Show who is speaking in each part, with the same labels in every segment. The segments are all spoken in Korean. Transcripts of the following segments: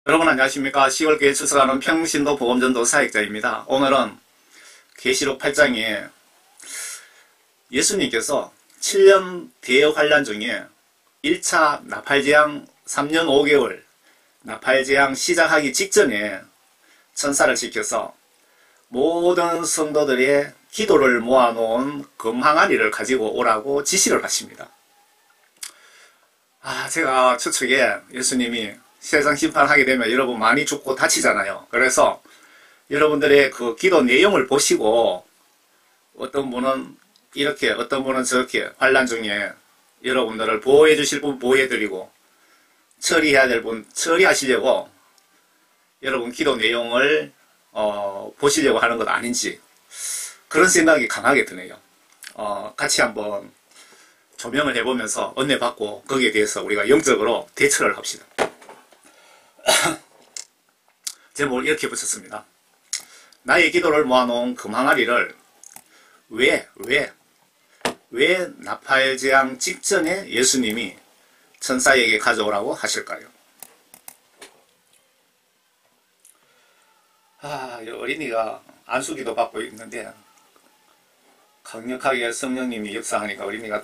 Speaker 1: 여러분 안녕하십니까. 10월교회 출석하는 평신도 복음전도 사역자입니다. 오늘은 계시록 8장에 예수님께서 7년 대환란 중에 1차 나팔재앙 3년 5개월 나팔재앙 시작하기 직전에 천사를 시켜서 모든 성도들의 기도를 모아놓은 금항아리를 가지고 오라고 지시를 하십니다. 제가 추측에 예수님이 세상 심판하게 되면 여러분 많이 죽고 다치잖아요. 그래서 여러분들의 그 기도 내용을 보시고 어떤 분은 이렇게 어떤 분은 저렇게 환난 중에 여러분들을 보호해 주실 분 보호해드리고 처리해야 될 분 처리하시려고 여러분 기도 내용을 보시려고 하는 것 아닌지 그런 생각이 강하게 드네요. 같이 한번 조명을 해보면서 은혜 받고 거기에 대해서 우리가 영적으로 대처를 합시다. 제목을 이렇게 붙였습니다. 나의 기도를 모아놓은 금항아리를 왜 나팔재앙 직전에 예수님이 천사에게 가져오라고 하실까요? 어린이가 안수기도 받고 있는데 강력하게 성령님이 역사하니까 어린이가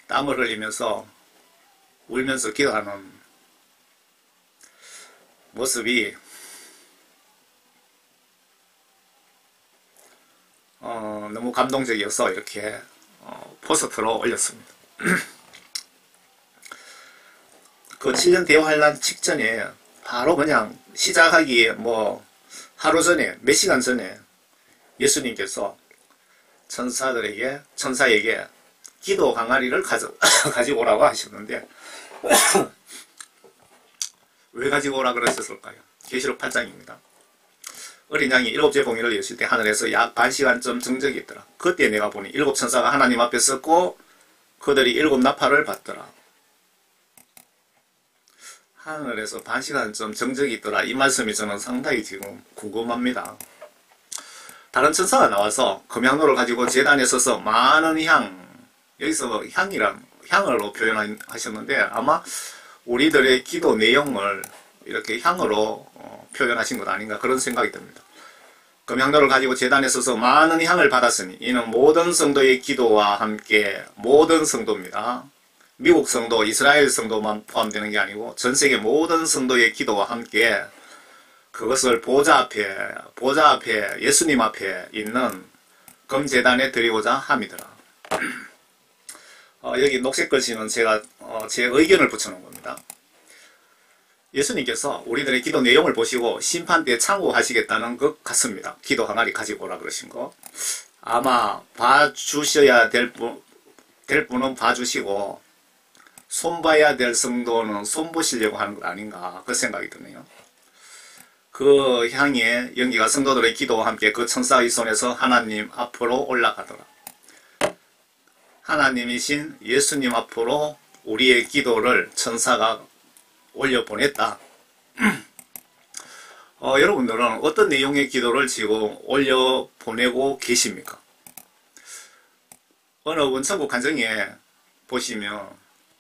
Speaker 1: 땀을 흘리면서 울면서 기도하는 모습이 너무 감동적이어서 이렇게 포스터로 올렸습니다. 그 7년 대환란 직전에 바로 그냥 시작하기에 하루 전에 몇 시간 전에 예수님께서 천사에게 기도 항아리를 가지고 오라고 하셨는데 왜 가지고 오라 그러셨을까요? 계시록 8장입니다. 어린 양이 7째 봉인을 여실 때 하늘에서 약 반시간쯤 정적이 있더라. 그때 내가 보니 7 천사가 하나님 앞에 섰고 그들이 7 나팔을 받더라. 하늘에서 반시간쯤 정적이 있더라. 이 말씀이 저는 상당히 지금 궁금합니다. 다른 천사가 나와서 금향로를 가지고 제단에 서서 많은 여기서 향으로 표현하셨는데 아마 우리들의 기도 내용을 이렇게 향으로 표현하신 것 아닌가 그런 생각이 듭니다. 금향로를 가지고 제단에 서서 많은 향을 받았으니 이는 모든 성도의 기도와 함께 모든 성도입니다. 미국 성도, 이스라엘 성도만 포함되는 게 아니고 전세계 모든 성도의 기도와 함께 그것을 보좌 앞에 예수님 앞에 있는 금제단에 드리고자 함이더라. 여기 녹색 글씨는 제가 제 의견을 붙여놓은 겁니다. 예수님께서 우리들의 기도 내용을 보시고 심판 때 참고하시겠다는 것 같습니다. 기도 항아리 가지고 오라 그러신 거. 아마 봐주셔야 될 분은 봐주시고 손봐야 될 성도는 손보시려고 하는 것 아닌가 그 생각이 드네요. 그 향의 연기가 성도들의 기도와 함께 그 천사의 손에서 하나님 앞으로 올라가더라. 하나님이신 예수님 앞으로 우리의 기도를 천사가 올려보냈다. 여러분들은 어떤 내용의 기도를 지금 올려보내고 계십니까? 어느 원천국 간증에 보시면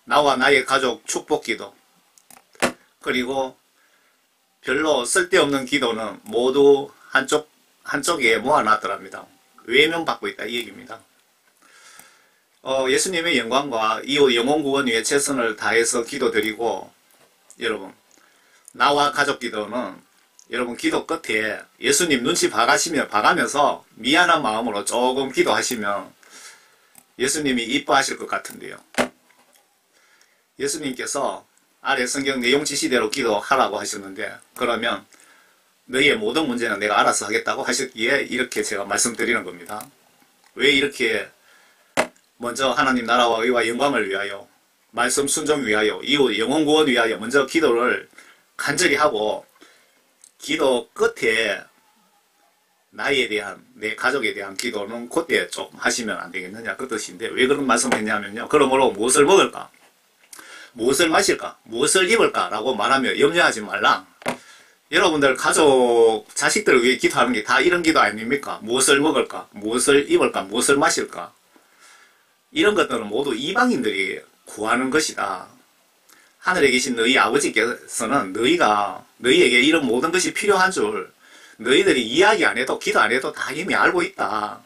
Speaker 1: 나와 나의 가족 축복기도 그리고 별로 쓸데없는 기도는 모두 한쪽에 모아놨더랍니다. 외면받고 있다 이 얘기입니다. 예수님의 영광과 이후 영혼구원 위해 최선을 다해서 기도드리고 여러분 나와 가족 기도는 여러분 기도 끝에 예수님 눈치 봐가면서 미안한 마음으로 조금 기도하시면 예수님이 이뻐하실 것 같은데요. 예수님께서 아래 성경 내용 지시대로 기도하라고 하셨는데 그러면 너희의 모든 문제는 내가 알아서 하겠다고 하셨기에 이렇게 제가 말씀드리는 겁니다. 왜 이렇게 먼저 하나님 나라와 의와 영광을 위하여 말씀 순종 위하여 이후 영혼구원 위하여 먼저 기도를 간절히 하고 기도 끝에 나에 대한 내 가족에 대한 기도는 그때 조금 하시면 안 되겠느냐 그 뜻인데 왜 그런 말씀을 했냐면요. 그러므로 무엇을 먹을까? 무엇을 마실까? 무엇을 입을까? 라고 말하며 염려하지 말라. 여러분들 가족, 자식들을 위해 기도하는 게 다 이런 기도 아닙니까? 무엇을 먹을까? 무엇을 입을까? 무엇을 마실까? 이런 것들은 모두 이방인들이 구하는 것이다. 하늘에 계신 너희 아버지께서는 너희에게 이런 모든 것이 필요한 줄 너희들이 이야기 안 해도 기도 안 해도 다 이미 알고 있다.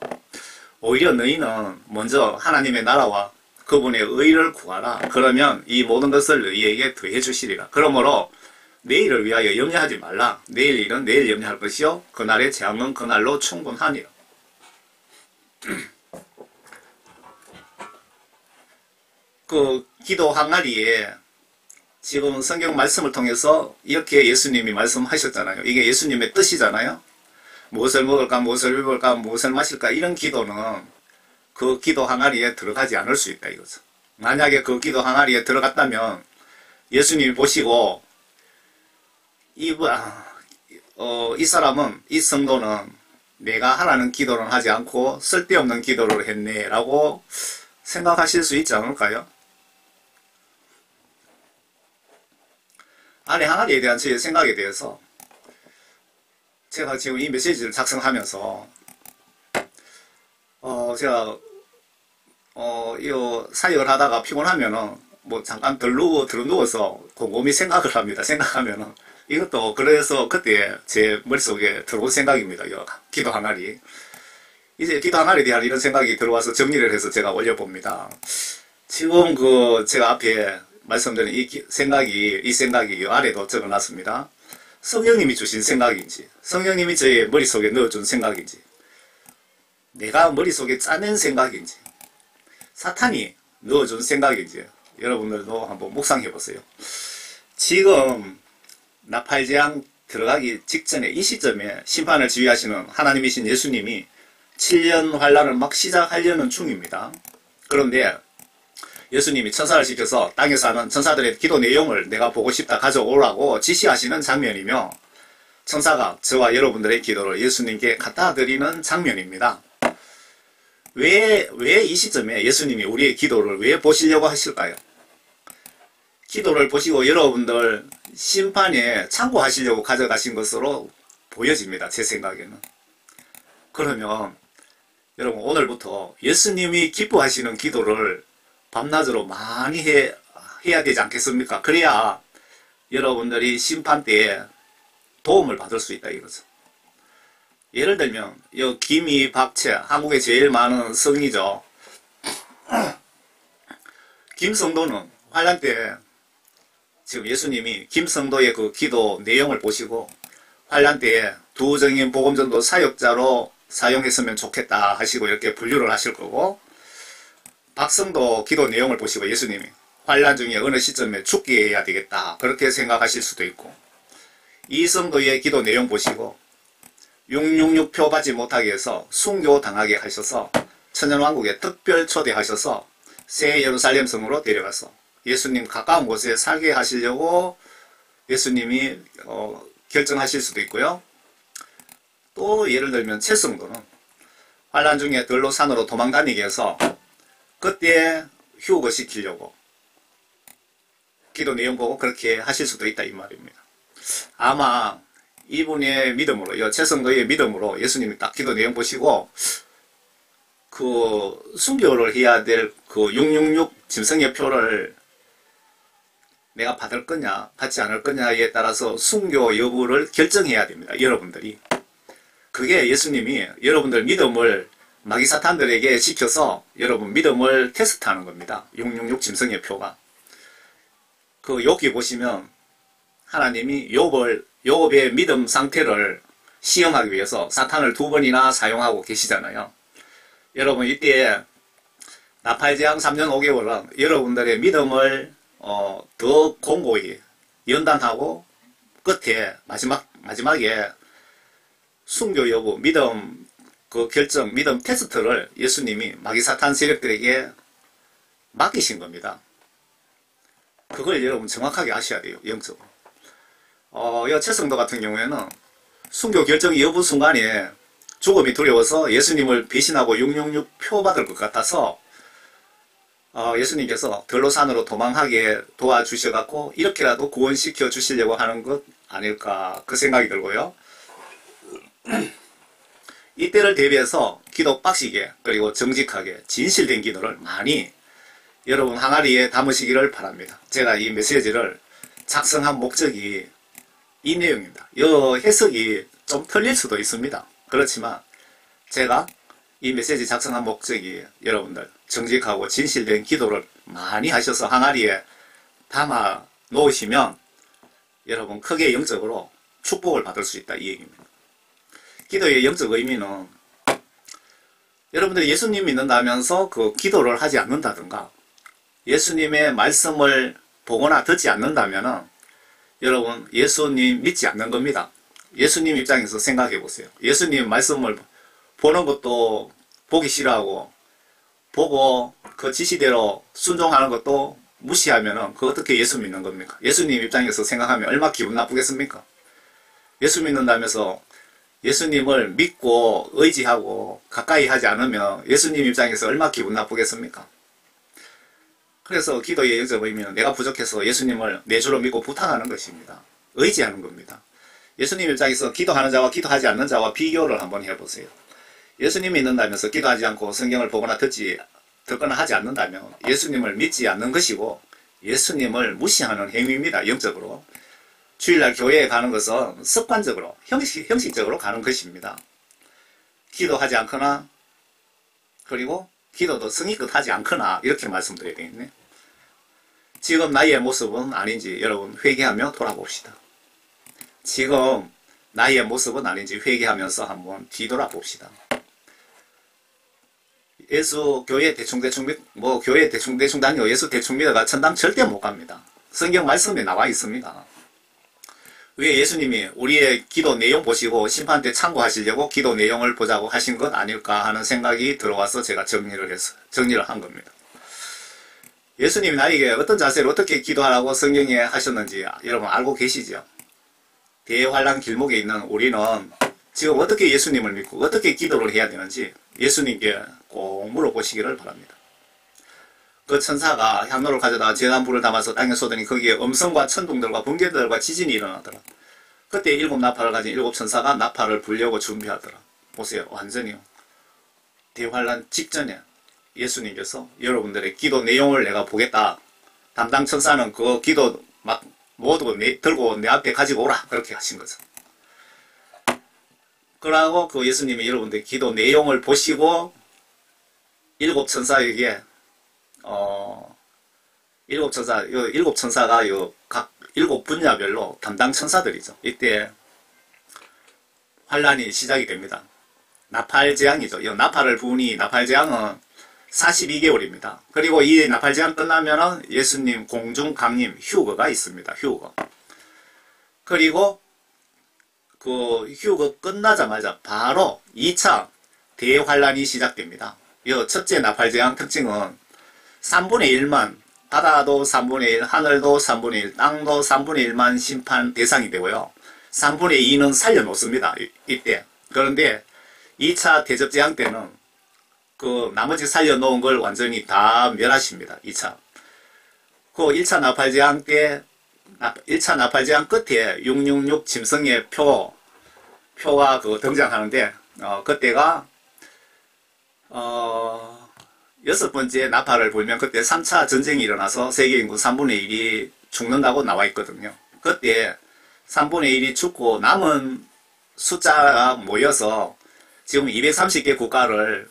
Speaker 1: 오히려 너희는 먼저 하나님의 나라와 그분의 의를 구하라. 그러면 이 모든 것을 너희에게 더해 주시리라. 그러므로 내일을 위하여 염려하지 말라. 내일 일은 내일 염려할 것이요 그날의 재앙은 그날로 충분하니라. 그 기도 항아리에 지금 성경 말씀을 통해서 이렇게 예수님이 말씀하셨잖아요. 이게 예수님의 뜻이잖아요. 무엇을 먹을까, 무엇을 입을까, 무엇을 마실까, 이런 기도는 그 기도 항아리에 들어가지 않을 수 있다 이거죠. 만약에 그 기도 항아리에 들어갔다면 예수님이 보시고 이 사람은, 이 성도는 내가 하라는 기도는 하지 않고 쓸데없는 기도를 했네 라고 생각하실 수 있지 않을까요? 안에 항아리에 대한 제 생각에 대해서 제가 지금 이 메시지를 작성하면서 제가 이 사역을 하다가 피곤하면은 뭐 잠깐 들어누워서 곰곰이 생각을 합니다. 생각하면은 이것도 그래서 그때 제 머릿속에 들어온 생각입니다. 이 기도 항아리. 이제 기도 항아리에 대한 이런 생각이 들어와서 정리를 해서 제가 올려봅니다. 지금 제가 앞에 말씀드린 이 생각이 이 아래도 적어놨습니다. 성령님이 주신 생각인지, 성령님이 저의 머릿속에 넣어준 생각인지, 내가 머릿속에 짜낸 생각인지, 사탄이 넣어준 생각인지 여러분들도 한번 묵상해 보세요. 지금 나팔재앙 들어가기 직전에 이 시점에 심판을 지휘하시는 하나님이신 예수님이 7년 환란을 막 시작하려는 중입니다. 그런데 예수님이 천사를 시켜서 땅에 사는 천사들의 기도 내용을 내가 보고 싶다 가져오라고 지시하시는 장면이며 천사가 저와 여러분들의 기도를 예수님께 갖다 드리는 장면입니다. 왜 이 시점에 예수님이 우리의 기도를 왜 보시려고 하실까요? 기도를 보시고 여러분들 심판에 참고하시려고 가져가신 것으로 보여집니다. 제 생각에는. 그러면 여러분 오늘부터 예수님이 기뻐하시는 기도를 밤낮으로 많이 해야 되지 않겠습니까? 그래야 여러분들이 심판 때에 도움을 받을 수 있다 이거죠. 예를 들면 이 김이 박채, 한국에 제일 많은 성이죠. 김성도는 환란 때 지금 예수님이 김성도의 그 기도 내용을 보시고 환란 때에 두 정인 복음전도 사역자로 사용했으면 좋겠다 하시고 이렇게 분류를 하실 거고, 박성도 기도 내용을 보시고 예수님이 환란 중에 어느 시점에 죽게 해야 되겠다 그렇게 생각하실 수도 있고, 이성도의 기도 내용 보시고 666표 받지 못하게 해서 순교 당하게 하셔서 천년왕국에 특별 초대하셔서 새 예루살렘 성으로 데려가서 예수님 가까운 곳에 살게 하시려고 예수님이 결정하실 수도 있고요. 또 예를 들면 채성도는 환란 중에 들로 산으로 도망다니게 해서 그때 휴거시키려고 기도 내용 보고 그렇게 하실 수도 있다 이 말입니다. 아마 이분의 믿음으로, 채성도의 믿음으로 예수님이 딱 기도 내용 보시고 그 순교를 해야 될 그 666 짐승의 표를 내가 받을 거냐 받지 않을 거냐에 따라서 순교 여부를 결정해야 됩니다. 여러분들이. 그게 예수님이 여러분들 믿음을 마귀 사탄들에게 시켜서 여러분 믿음을 테스트하는 겁니다. 666 짐승의 표가. 그 욥기 보시면 하나님이 욥의 믿음 상태를 시험하기 위해서 사탄을 2번이나 사용하고 계시잖아요. 여러분 이때 나팔재앙 3년 5개월은 여러분들의 믿음을 더 공고히 연단하고 끝에 마지막에 순교 여부, 믿음 그 결정, 믿음 테스트를 예수님이 마귀 사탄 세력들에게 맡기신 겁니다. 그걸 여러분 정확하게 아셔야 돼요. 영적으로. 채성도 같은 경우에는 순교 결정 여부 순간에 죽음이 두려워서 예수님을 배신하고 666 표 받을 것 같아서 예수님께서 들로산으로 도망하게 도와주셔갖고 이렇게라도 구원시켜 주시려고 하는 것 아닐까 그 생각이 들고요. 이때를 대비해서 기도 빡시게 그리고 정직하게 진실된 기도를 많이 여러분 항아리에 담으시기를 바랍니다. 제가 이 메시지를 작성한 목적이 이 내용입니다. 이 해석이 좀 틀릴 수도 있습니다. 그렇지만 제가 이 메시지 작성한 목적이 여러분들 정직하고 진실된 기도를 많이 하셔서 항아리에 담아 놓으시면 여러분 크게 영적으로 축복을 받을 수 있다, 이 얘기입니다. 기도의 영적 의미는 여러분들이 예수님 믿는다면서 그 기도를 하지 않는다든가 예수님의 말씀을 보거나 듣지 않는다면은 여러분 예수님 믿지 않는 겁니다. 예수님 입장에서 생각해 보세요. 예수님 말씀을 보는 것도 보기 싫어하고 보고 그 지시대로 순종하는 것도 무시하면은 그 어떻게 예수 믿는 겁니까? 예수님 입장에서 생각하면 얼마나 기분 나쁘겠습니까? 예수 믿는다면서 예수님을 믿고 의지하고 가까이 하지 않으면 예수님 입장에서 얼마나 기분 나쁘겠습니까? 그래서 기도의 영적 의미는 내가 부족해서 예수님을 내 주로 믿고 부탁하는 것입니다. 의지하는 겁니다. 예수님 입장에서 기도하는 자와 기도하지 않는 자와 비교를 한번 해보세요. 예수님 믿는다면서 기도하지 않고 성경을 보거나 듣거나 하지 않는다면 예수님을 믿지 않는 것이고 예수님을 무시하는 행위입니다. 영적으로. 주일날 교회에 가는 것은 습관적으로 형식적으로 가는 것입니다. 기도하지 않거나 그리고 기도도 성의껏 하지 않거나 이렇게 말씀드려야 되겠네. 지금 나의 모습은 아닌지 여러분 회개하며 돌아봅시다. 지금 나의 모습은 아닌지 회개하면서 한번 뒤돌아봅시다. 예수 교회 대충 교회 대충 다니고 예수 대충 믿어가 천당 절대 못 갑니다. 성경 말씀에 나와 있습니다. 왜 예수님이 우리의 기도 내용 보시고 심판 때 참고하시려고 기도 내용을 보자고 하신 것 아닐까 하는 생각이 들어와서 제가 정리를 한 겁니다. 예수님이 나에게 어떤 자세로 어떻게 기도하라고 성경에 하셨는지 여러분 알고 계시죠? 대환란 길목에 있는 우리는 지금 어떻게 예수님을 믿고 어떻게 기도를 해야 되는지 예수님께 꼭 물어보시기를 바랍니다. 그 천사가 향로를 가져다가 제단불을 담아서 땅에 쏟으니 거기에 음성과 천둥들과 번개들과 지진이 일어나더라. 그때 7 나팔을 가진 7 천사가 나팔을 불려고 준비하더라. 보세요. 완전히요. 대환란 직전에 예수님께서 여러분들의 기도 내용을 내가 보겠다. 담당 천사는 그 기도 막 모두 들고 내 앞에 가지고 오라. 그렇게 하신 거죠. 그러고 그 예수님이 여러분들의 기도 내용을 보시고 7 천사에게 일곱 천사가 각 7 분야별로 담당 천사들이죠. 이때 환란이 시작이 됩니다. 나팔재앙이죠. 이 나팔을 부으니 나팔재앙은 42개월입니다. 그리고 이 나팔재앙 끝나면은 예수님 공중 강림 휴거가 있습니다. 휴거. 그리고 그 휴거 끝나자마자 바로 2차 대환란이 시작됩니다. 이 첫째 나팔재앙 특징은 3분의 1만 바다도 3분의 1, 하늘도 3분의 1, 땅도 3분의 1만 심판 대상이 되고요. 3분의 2는 살려놓습니다. 이때. 그런데 2차 대접재앙 때는 그 나머지 살려놓은 걸 완전히 다 멸하십니다. 2차. 그 1차 나팔재앙 때 1차 나팔재앙 끝에 666 짐승의 표가 그 등장하는데 그때가 6번째 나팔을 불면 그때 3차 전쟁이 일어나서 세계 인구 3분의 1이 죽는다고 나와 있거든요. 그때 3분의 1이 죽고 남은 숫자가 모여서 지금 230개 국가를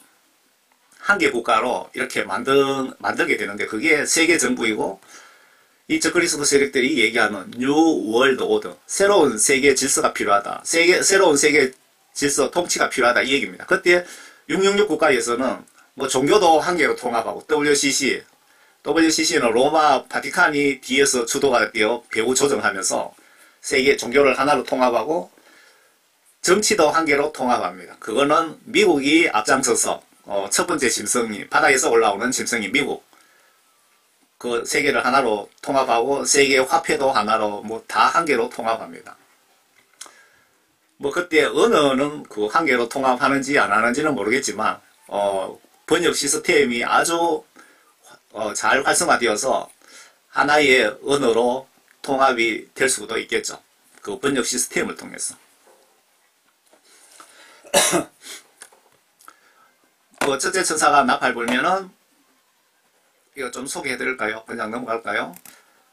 Speaker 1: 한 개 국가로 이렇게 만들게 되는데 그게 세계 정부이고 이 적그리스도 세력들이 얘기하는 뉴 월드 오더, 새로운 세계 질서가 필요하다. 새로운 세계 질서 통치가 필요하다 이 얘기입니다. 그때 666 국가에서는 뭐 종교도 한 개로 통합하고 WCC는 로마 바티칸이 뒤에서 주도가 되어 배후 조정하면서 세계 종교를 하나로 통합하고 정치도 한 개로 통합합니다. 그거는 미국이 앞장서서 첫 번째 짐승이 바다에서 올라오는 짐승이 미국 그 세계를 하나로 통합하고 세계 화폐도 하나로 뭐 다 한 개로 통합합니다. 뭐 그때 언어는 그 한 개로 통합하는지 안 하는지는 모르겠지만 번역 시스템이 아주 잘 활성화되어서 하나의 언어로 통합이 될 수도 있겠죠. 그 번역 시스템을 통해서. 그 첫째 천사가 나팔 불면은 이거 좀 소개해드릴까요? 그냥 넘어갈까요?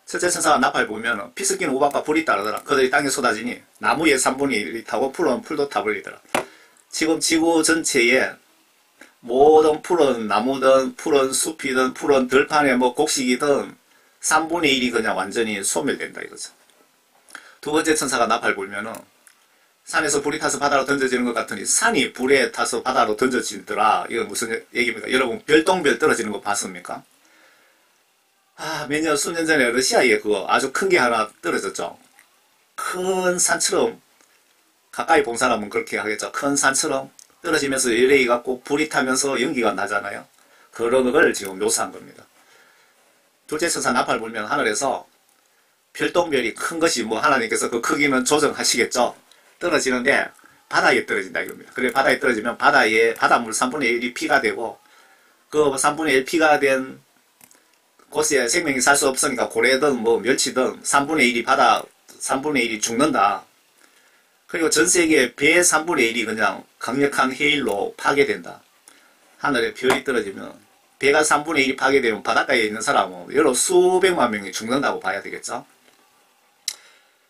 Speaker 1: 첫째 천사가 나팔 보면 피스킨 우박과 불이 따르더라. 그들이 땅에 쏟아지니 나무의 3분의 1이 타고 풀은 풀도 타버리더라. 지금 지구 전체에 모든 풀은 나무든 풀은 숲이든 풀은 들판에 뭐 곡식이든 3분의 1이 그냥 완전히 소멸된다 이거죠. 두 번째 천사가 나팔 불면은 산에서 불이 타서 바다로 던져지는 것 같으니 산이 불에 타서 바다로 던져지더라. 이건 무슨 얘기입니까? 여러분 별똥별 떨어지는 거 봤습니까? 몇 년, 수년 전에 러시아에 그거 아주 큰 게 하나 떨어졌죠. 큰 산처럼, 가까이 본 사람은 그렇게 하겠죠. 큰 산처럼 떨어지면서 열레이 갖고 불이 타면서 연기가 나잖아요. 그런 걸 지금 묘사한 겁니다. 둘째 천사 나팔 불면 하늘에서 별똥별이 큰 것이 뭐 하나님께서 그 크기는 조정하시겠죠. 떨어지는데 바다에 떨어진다 이겁니다. 그래 바다에 떨어지면 바닷물 3분의 1이 피가 되고 그 3분의 1 피가 된 곳에 생명이 살 수 없으니까 고래든 뭐 멸치든 3분의 1이 3분의 1이 죽는다. 그리고 전 세계 배 3분의 1이 그냥 강력한 해일로 파괴된다. 하늘에 별이 떨어지면 배가 3분의 1이 파괴되면 바닷가에 있는 사람은 여러 수백만 명이 죽는다고 봐야 되겠죠.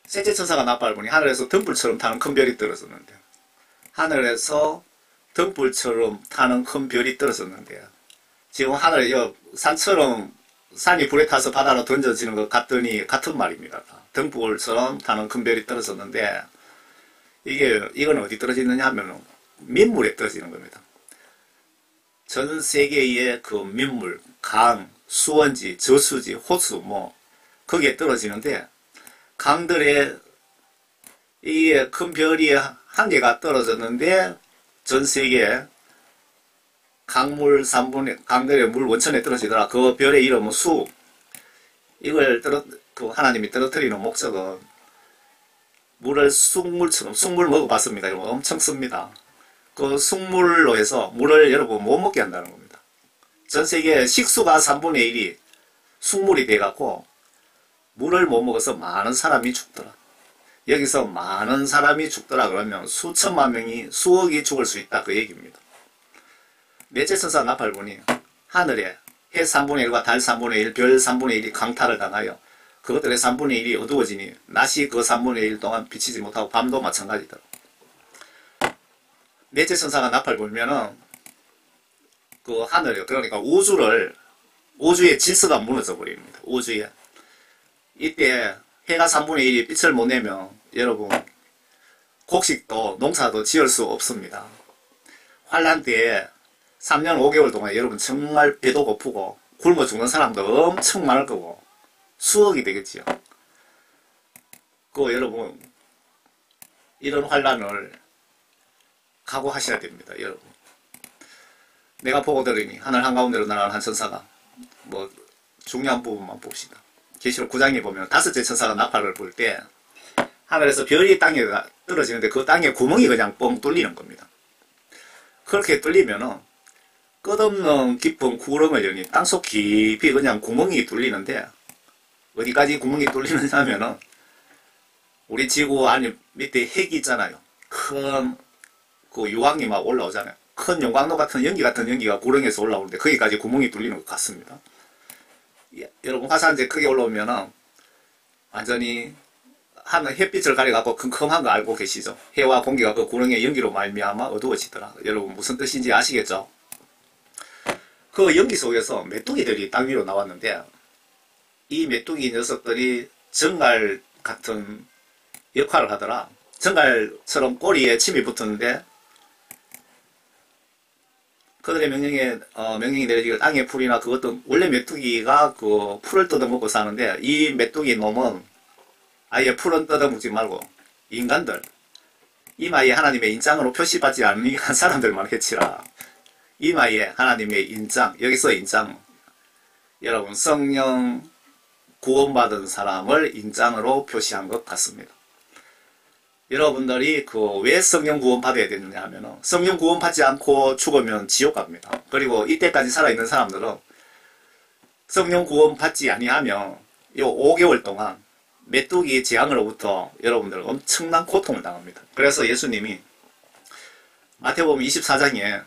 Speaker 1: 셋째 천사가 나팔을 보니 하늘에서 등불처럼 타는 큰 별이 떨어졌는데 하늘에서 등불처럼 타는 큰 별이 떨어졌는데요. 지금 하늘에 산처럼 산이 불에 타서 바다로 던져지는 것 같더니 같은 말입니다. 등불처럼 타는 큰 별이 떨어졌는데 이건 어디 떨어지느냐 하면 민물에 떨어지는 겁니다. 전 세계의 그 민물, 강, 수원지, 저수지, 호수 거기에 떨어지는데 강들에 이게 큰 별이 한 개가 떨어졌는데 전 세계 강물의 물 원천에 떨어지더라. 그 별의 이름은 수. 이걸 하나님이 떨어뜨리는 목적은 물을 쑥물처럼, 쑥물 먹어봤습니다. 여러분 엄청 씁니다. 그 쑥물로 해서 물을 여러분 못 먹게 한다는 겁니다. 전 세계 식수가 3분의 1이 쑥물이 돼갖고 물을 못 먹어서 많은 사람이 죽더라. 여기서 많은 사람이 죽더라 그러면 수천만 명이, 수억이 죽을 수 있다 그 얘기입니다. 넷째 천사 나팔 보니 하늘에 해 3분의 1과 달 3분의 1, 별 3분의 1이 강탈을 당하여 그것들의 3분의 1이 어두워지니 낮이 그 3분의 1 동안 비치지 못하고 밤도 마찬가지더라. 넷째 천사가 나팔 불면은 그 하늘에 그러니까 우주의 질서가 무너져 버립니다. 우주에 이때 해가 3분의 1이 빛을 못 내면 여러분 곡식도 농사도 지을 수 없습니다. 환란 때에 3년 5개월 동안 여러분 정말 배도 고프고 굶어 죽는 사람도 엄청 많을 거고 수억이 되겠지요. 여러분 이런 환란을 각오하셔야 됩니다. 여러분 내가 보고 들으니 하늘 한가운데로 날아가는 한 천사가 중요한 부분만 봅시다. 계시록 9장에 보면 다섯째 천사가 나팔을 불 때 하늘에서 별이 땅에 떨어지는데 그 땅에 구멍이 그냥 뻥 뚫리는 겁니다. 그렇게 뚫리면은 끝없는 깊은 구름을 여니 땅속 깊이 그냥 구멍이 뚫리는데 어디까지 구멍이 뚫리느냐 하면은 우리 지구 안에 밑에 핵이 있잖아요. 큰 그 유황이 막 올라오잖아요. 큰 용광로 같은 연기 같은 연기가 구렁에서 올라오는데 거기까지 구멍이 뚫리는 것 같습니다. 여러분 화산재 크게 올라오면은 완전히 하늘 햇빛을 가려갖고 컴컴한 거 알고 계시죠? 해와 공기가 그 구렁의 연기로 말미암아 어두워지더라. 여러분 무슨 뜻인지 아시겠죠? 그 연기 속에서 메뚜기들이 땅 위로 나왔는데 이 메뚜기 녀석들이 정갈 같은 역할을 하더라. 정갈처럼 꼬리에 침이 붙었는데 그들의 명령이 내려지길 땅의 풀이나 그것도 원래 메뚜기가 그 풀을 뜯어먹고 사는데 이 메뚜기 놈은 아예 풀은 뜯어먹지 말고 인간들 이마에 하나님의 인장으로 표시받지 않는 사람들만 해치라. 이마에 하나님의 인장, 여기서 인장 여러분 성령 구원받은 사람을 인장으로 표시한 것 같습니다. 여러분들이 왜 성령 구원 받아야 되느냐 하면은 성령 구원 받지 않고 죽으면 지옥 갑니다. 그리고 이때까지 살아있는 사람들은 성령 구원 받지 아니하면 요 5개월 동안 메뚜기 재앙으로부터 여러분들 엄청난 고통을 당합니다. 그래서 예수님이 마태복음 24장에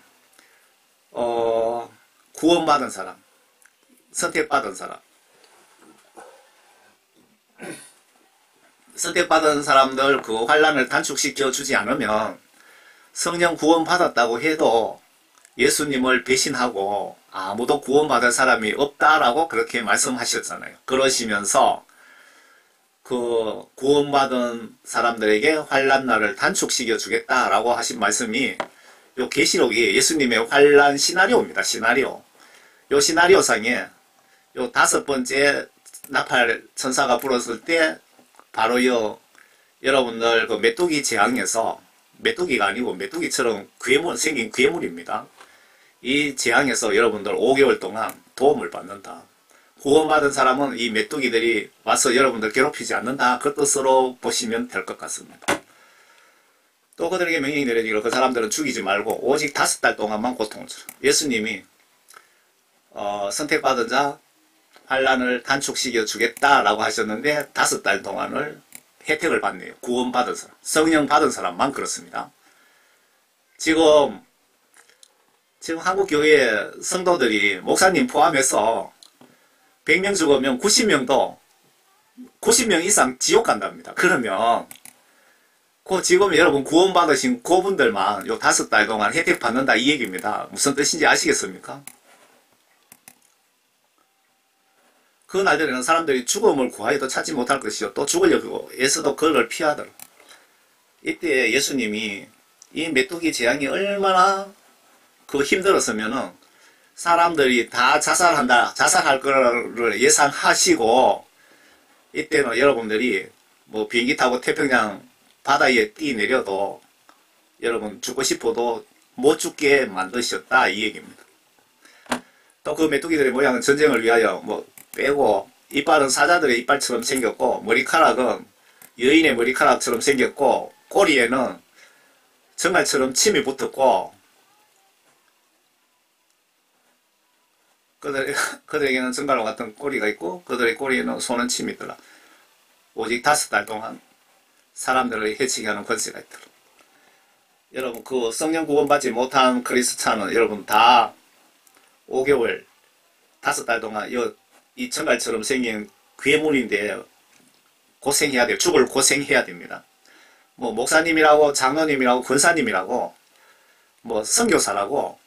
Speaker 1: 구원받은 사람 선택받은 사람. 선택받은 사람들 그 환난을 단축시켜 주지 않으면 성령 구원받았다고 해도 예수님을 배신하고 아무도 구원받을 사람이 없다라고 그렇게 말씀하셨잖아요. 그러시면서 그 구원받은 사람들에게 환난날을 단축시켜 주겠다라고 하신 말씀이 요 계시록이 예수님의 환난 시나리오입니다. 시나리오. 요 시나리오상에 요 5번째 나팔 천사가 불었을 때 바로 여러분들 그 메뚜기 재앙에서, 메뚜기가 아니고 메뚜기처럼 생긴 괴물입니다. 이 재앙에서 여러분들 5개월 동안 도움을 받는다. 구원받은 사람은 이 메뚜기들이 와서 여러분들 괴롭히지 않는다. 그 뜻으로 보시면 될 것 같습니다. 또 그들에게 명령이 내려지기를 그 사람들은 죽이지 말고 오직 5달 동안만 고통을 주라. 예수님이 선택받은 자 환난을 단축시켜 주겠다라고 하셨는데 5달 동안을 혜택을 받네요. 구원받은 사람, 성령 받은 사람만 그렇습니다. 지금 한국 교회 성도들이 목사님 포함해서 100명 죽으면 90명 이상 지옥 간답니다. 그러면 지금 여러분 구원받으신 그분들만 요 5달 동안 혜택 받는다 이 얘기입니다. 무슨 뜻인지 아시겠습니까? 그 날들에는 사람들이 죽음을 구하여도 찾지 못할 것이요 또 죽으려고 애써도 그를 피하더라. 이때 예수님이 이 메뚜기 재앙이 얼마나 힘들었으면은 사람들이 다 자살할 거를 예상하시고 이때는 여러분들이 뭐 비행기 타고 태평양 바다에 뛰내려도 여러분 죽고 싶어도 못 죽게 만드셨다 이 얘기입니다. 또 그 메뚜기들의 모양은 전쟁을 위하여 뭐 빼고 이빨은 사자들의 이빨처럼 생겼고 머리카락은 여인의 머리카락처럼 생겼고 꼬리에는 정갈처럼 침이 붙었고 그들에게는 정갈과 같은 꼬리가 있고 그들의 꼬리에는 소는 침이 있더라. 오직 5달 동안 사람들을 해치게 하는 권세가 있더라. 여러분 그 성령 구원받지 못한 크리스찬은 여러분 다 5개월 5달 동안 이 정갈처럼 생긴 괴물인데 고생해야 돼요. 죽을 고생해야 됩니다. 뭐 목사님이라고 장로님이라고 권사님이라고 뭐 선교사라고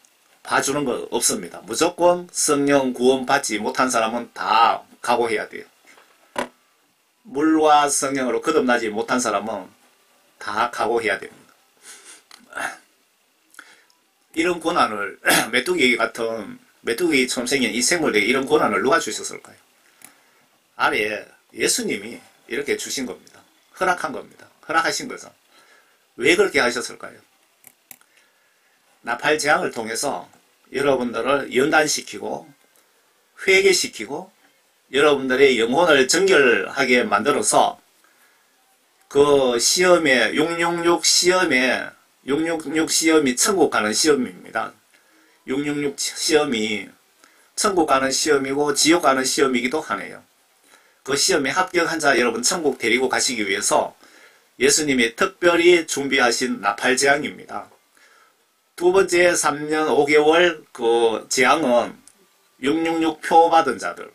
Speaker 1: 봐주는 거 없습니다. 무조건 성령 구원받지 못한 사람은 다 각오해야 돼요. 물과 성령으로 거듭나지 못한 사람은 다 각오해야 됩니다. 이런 고난을 메뚜기처럼 생긴 이 생물에게 이런 고난을 누가 주셨을까요? 아래 예수님이 이렇게 주신 겁니다. 허락한 겁니다. 허락하신 거죠. 왜 그렇게 하셨을까요? 나팔 재앙을 통해서 여러분들을 연단시키고 회개시키고 여러분들의 영혼을 정결하게 만들어서 그 시험에 666 시험이 천국 가는 시험입니다. 666 시험이 천국 가는 시험이고 지옥 가는 시험이기도 하네요. 그 시험에 합격한 자 여러분 천국 데리고 가시기 위해서 예수님이 특별히 준비하신 나팔 재앙입니다. 두 번째 3년 5개월 그 재앙은 666 표 받은 자들,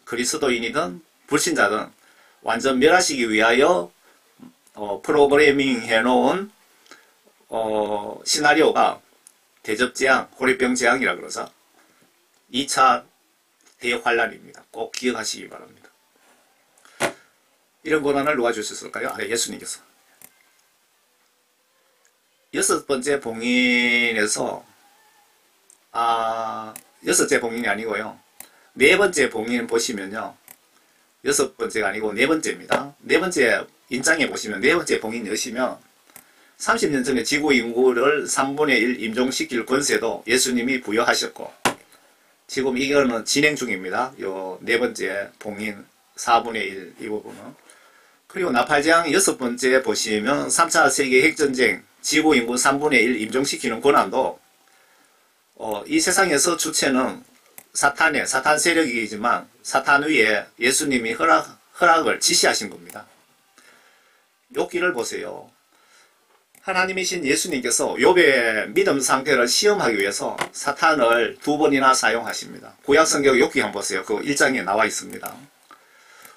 Speaker 1: 그리스도인이든 불신자든 완전 멸하시기 위하여 프로그래밍 해놓은 시나리오가 대접재앙, 호리병 재앙이라 그러죠. 2차 대환란입니다. 꼭 기억하시기 바랍니다. 이런 고난을 누가 주셨을까요? 아래 예수님께서. 6번째 봉인에서 6째 봉인이 아니고요. 4번째 봉인 보시면요. 6번째가 아니고 4번째입니다. 4번째 인장에 보시면 4번째 봉인 여시면 30년 전에 지구 인구를 3분의 1 임종시킬 권세도 예수님이 부여하셨고 지금 이거는 진행 중입니다. 요 4번째 봉인 4분의 1 이 부분은. 그리고 나팔재앙 6번째 보시면 3차 세계 핵전쟁 지구 인구 3분의 1 임종시키는 권한도 이 세상에서 주체는 사탄 세력이지만 사탄 위에 예수님이 허락을 지시하신 겁니다. 욥기를 보세요. 하나님이신 예수님께서 욥의 믿음 상태를 시험하기 위해서 사탄을 2번이나 사용하십니다. 구약성경 욥기 한번 보세요. 그 1장에 나와 있습니다.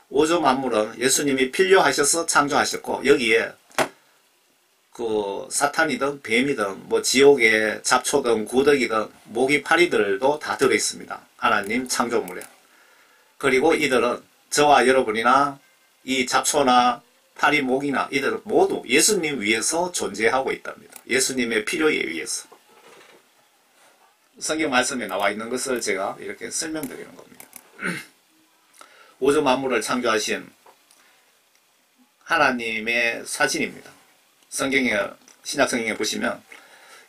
Speaker 1: 우주 만물은 예수님이 필요하셔서 창조하셨고, 여기에 그 사탄이든 뱀이든 뭐 지옥의 잡초든 구더기든 모기 파리들도 다 들어있습니다. 하나님 창조물에. 그리고 이들은 저와 여러분이나 이 잡초나 파리, 모기나 이들은 모두 예수님 위해서 존재하고 있답니다. 예수님의 필요에 의해서. 성경 말씀에 나와 있는 것을 제가 이렇게 설명드리는 겁니다. 우주 만물을 창조하신 하나님의 사진입니다. 성경에, 신약 성경에 보시면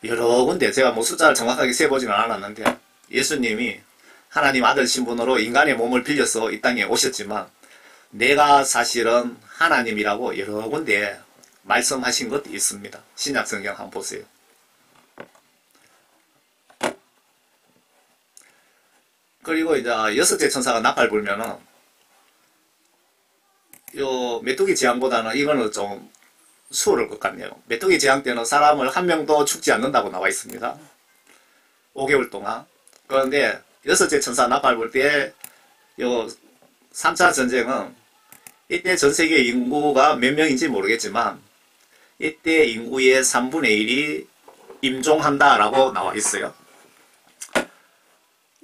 Speaker 1: 여러 군데, 제가 뭐 숫자를 정확하게 세보지는 않았는데, 예수님이 하나님 아들 신분으로 인간의 몸을 빌려서 이 땅에 오셨지만 내가 사실은 하나님이라고 여러 군데 말씀하신 것도 있습니다. 신약 성경 한번 보세요. 그리고 이제 여섯째 천사가 나팔 불면은 요 메뚜기 재앙보다는 이거는 좀 수월할 것 같네요. 메뚜기 재앙 때는 사람을 한 명도 죽지 않는다고 나와 있습니다. 5개월 동안. 그런데 여섯째 천사 나팔 불 때 요 3차 전쟁은 이때 전 세계 인구가 몇 명인지 모르겠지만 이때 인구의 3분의 1이 임종한다라고 나와 있어요.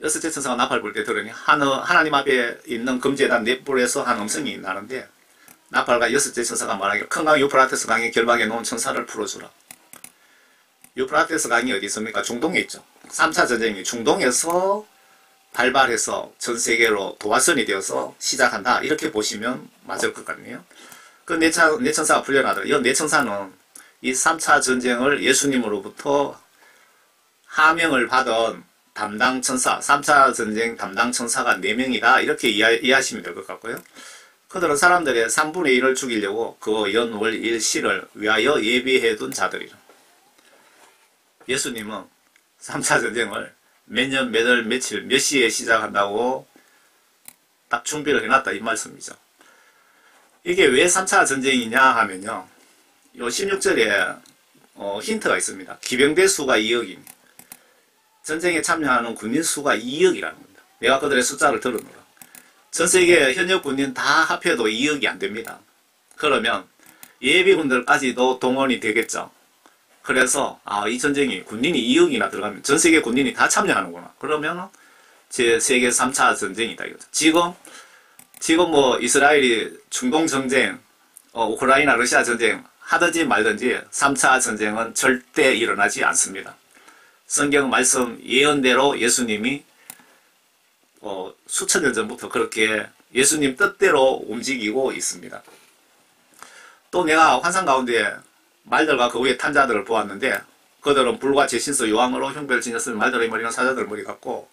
Speaker 1: 여섯째 천사가 나팔 불 때 들으니 하나님 앞에 있는 금제단 넷불에서 한 음성이 나는데, 나팔과 여섯째 천사가 말하기를 큰 강 유프라테스 강에 결박해 놓은 천사를 풀어주라. 유프라테스 강이 어디 있습니까? 중동에 있죠. 3차 전쟁이 중동에서 발발해서 전 세계로 도화선이 되어서 시작한다. 이렇게 보시면 맞을 것 같네요. 그 내천사가 풀려나더라. 이 내천사는 이 3차 전쟁을 예수님으로부터 하명을 받은 담당 천사, 3차 전쟁 담당 천사가 4명이다. 이렇게 이해하시면 될 것 같고요. 그들은 사람들의 3분의 1을 죽이려고 그 연월 일시를 위하여 예비해둔 자들이라. 예수님은 3차 전쟁을 몇 년, 몇 월, 며칠, 몇 시에 시작한다고 딱 준비를 해놨다 이 말씀이죠. 이게 왜 3차 전쟁이냐 하면요, 요 16절에 힌트가 있습니다. 기병대 수가 2억입니다. 전쟁에 참여하는 군인 수가 2억이라는 겁니다. 내가 그들의 숫자를 들었노라. 전세계 현역 군인 다 합해도 2억이 안 됩니다. 그러면 예비군들까지도 동원이 되겠죠. 그래서 이 전쟁이 군인이 2억이나 들어가면 전세계 군인이 다 참여하는구나. 그러면 제 세계 3차 전쟁이다 이거죠. 지금 뭐 이스라엘이 중동 전쟁, 우크라이나 러시아 전쟁 하든지 말든지 3차 전쟁은 절대 일어나지 않습니다. 성경 말씀 예언대로 예수님이 수천 년 전부터 그렇게 예수님 뜻대로 움직이고 있습니다. 또 내가 환상 가운데 말들과 그 위에 탄 자들을 보았는데, 그들은 불과 제신서 요왕으로 흉배를 지녔으면 말들의 머리는 사자들 머리 같고,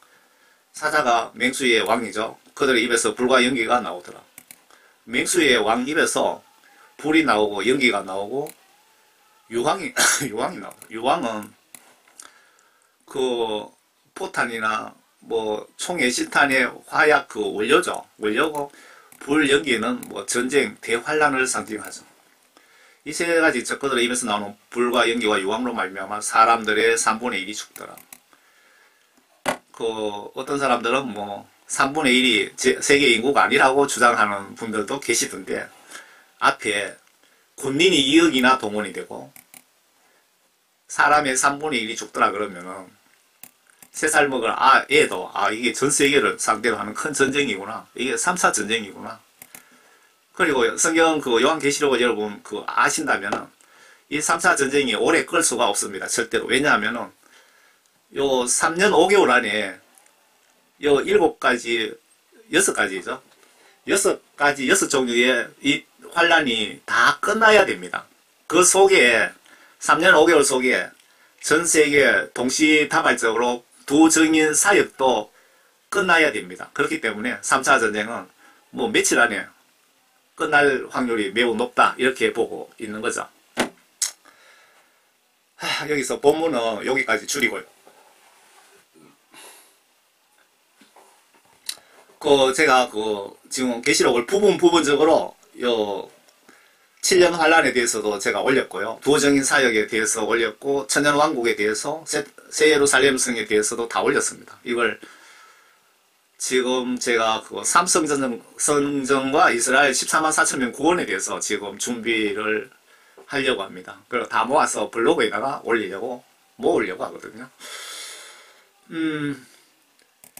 Speaker 1: 사자가 맹수의 왕이죠. 그들의 입에서 불과 연기가 나오더라. 맹수의 왕 입에서 불이 나오고 연기가 나오고 유황이 나오더라. 유황은 그 포탄이나 뭐 총의 실탄의 화약 그 원료죠. 원료고, 불 연기는 뭐 전쟁 대환란을 상징하죠. 이 세 가지 그들의 입에서 나오는 불과 연기와 유황으로 말미암아 사람들의 3분의 1이 죽더라. 그 어떤 사람들은 뭐 3분의 1이 세계 인구가 아니라고 주장하는 분들도 계시던데, 앞에 군인이 2억이나 동원이 되고 사람의 3분의 1이 죽더라 그러면은 3살 먹을 애도 이게 전 세계를 상대로 하는 큰 전쟁이구나. 이게 3차 전쟁이구나. 그리고 성경 그 요한계시록을 여러분 아신다면은 이 3차 전쟁이 오래 끌 수가 없습니다. 절대로. 왜냐하면은 요 3년 5개월 안에 요 6가지죠. 6 종류의 이 환란이 다 끝나야 됩니다. 그 속에 3년 5개월 속에 전 세계 동시다발적으로 두 정인 사역도 끝나야 됩니다. 그렇기 때문에 3차 전쟁은 뭐 며칠 안에 끝날 확률이 매우 높다 이렇게 보고 있는 거죠. 여기서 본문은 여기까지 줄이고요. 제가 지금 계시록을 부분적으로 7년 환란에 대해서도 제가 올렸고요. 두어정인 사역에 대해서 올렸고 천년왕국에 대해서 새 예루살렘 성에 대해서도 다 올렸습니다. 이걸 지금 제가 그 삼성전과 이스라엘 14만 4천 명 구원에 대해서 지금 준비를 하려고 합니다. 그걸 다 모아서 블로그에다가 올리려고 모으려고 하거든요.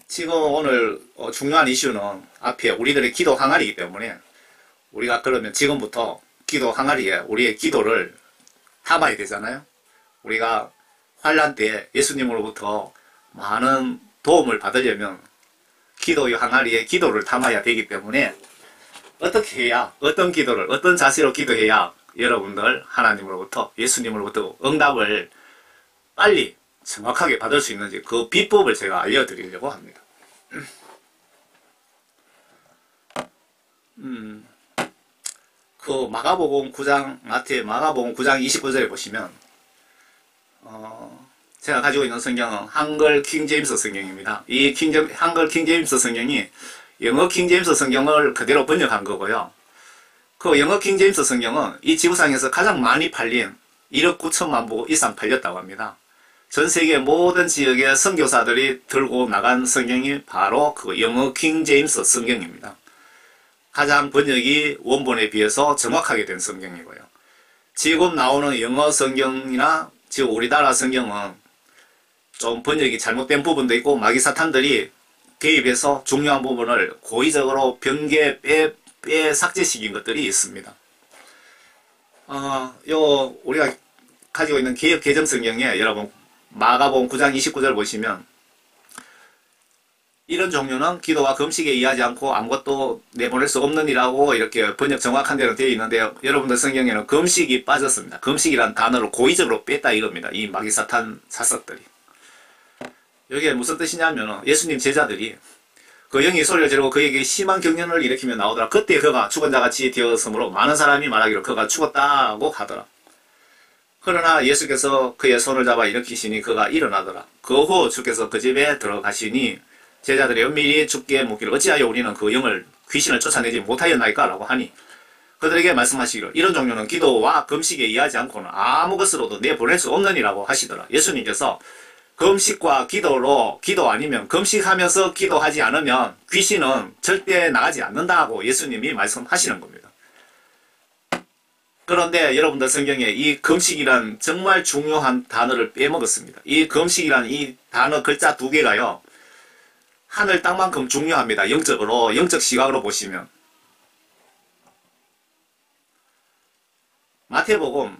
Speaker 1: 지금 오늘 중요한 이슈는 앞에 우리들의 기도 항아리이기 때문에 우리가 그러면 지금부터 기도 항아리에 우리의 기도를 담아야 되잖아요. 우리가 환란 때 예수님으로부터 많은 도움을 받으려면 기도의 항아리에 기도를 담아야 되기 때문에 어떻게 해야, 어떤 기도를, 어떤 자세로 기도해야 여러분들 하나님으로부터, 예수님으로부터 응답을 빨리 정확하게 받을 수 있는지 그 비법을 제가 알려드리려고 합니다. 그 마가복음 9장, 마가복음 9장 29절에 보시면 제가 가지고 있는 성경은 한글 킹제임스 성경입니다. 이 한글 킹제임스 성경이 영어 킹제임스 성경을 그대로 번역한 거고요. 그 영어 킹제임스 성경은 이 지구상에서 가장 많이 팔린 1억 9천만 부 이상 팔렸다고 합니다. 전 세계 모든 지역의 선교사들이 들고 나간 성경이 바로 그 영어 킹제임스 성경입니다. 가장 번역이 원본에 비해서 정확하게 된 성경이고요. 지금 나오는 영어 성경이나 지금 우리나라 성경은 좀 번역이 잘못된 부분도 있고 마귀 사탄들이 개입해서 중요한 부분을 고의적으로 변개, 빼 삭제시킨 것들이 있습니다. 우리가 가지고 있는 개역 개정 성경에 여러분 마가복음 9장 29절 보시면 이런 종류는 기도와 금식에 의하지 않고 아무것도 내보낼 수 없느니라고 이렇게 번역 정확한 대로 되어 있는데 여러분들 성경에는 금식이 빠졌습니다. 금식이란 단어를 고의적으로 뺐다 이겁니다. 이 마귀 사탄 사석들이. 여기에 무슨 뜻이냐면 예수님 제자들이 그 영이 소리를 지르고 그에게 심한 경련을 일으키며 나오더라. 그때 그가 죽은 자같이 되었으므로 많은 사람이 말하기를 그가 죽었다고 하더라. 그러나 예수께서 그의 손을 잡아 일으키시니 그가 일어나더라. 그 후 주께서 그 집에 들어가시니 제자들이 은밀히 주께 묻기를 어찌하여 우리는 그 영을 귀신을 쫓아내지 못하였나이까 라고 하니 그들에게 말씀하시기를 이런 종류는 기도와 금식에 의하지 않고는 아무 것으로도 내보낼 수 없느니라고 하시더라. 예수님께서 금식과 기도로 기도 아니면 금식하면서 기도하지 않으면 귀신은 절대 나가지 않는다고 예수님이 말씀하시는 겁니다. 그런데 여러분들 성경에 이 금식이란 정말 중요한 단어를 빼먹었습니다. 이 금식이란 이 단어 글자 두 개가요. 하늘 땅만큼 중요합니다. 영적으로, 영적 시각으로 보시면. 마태복음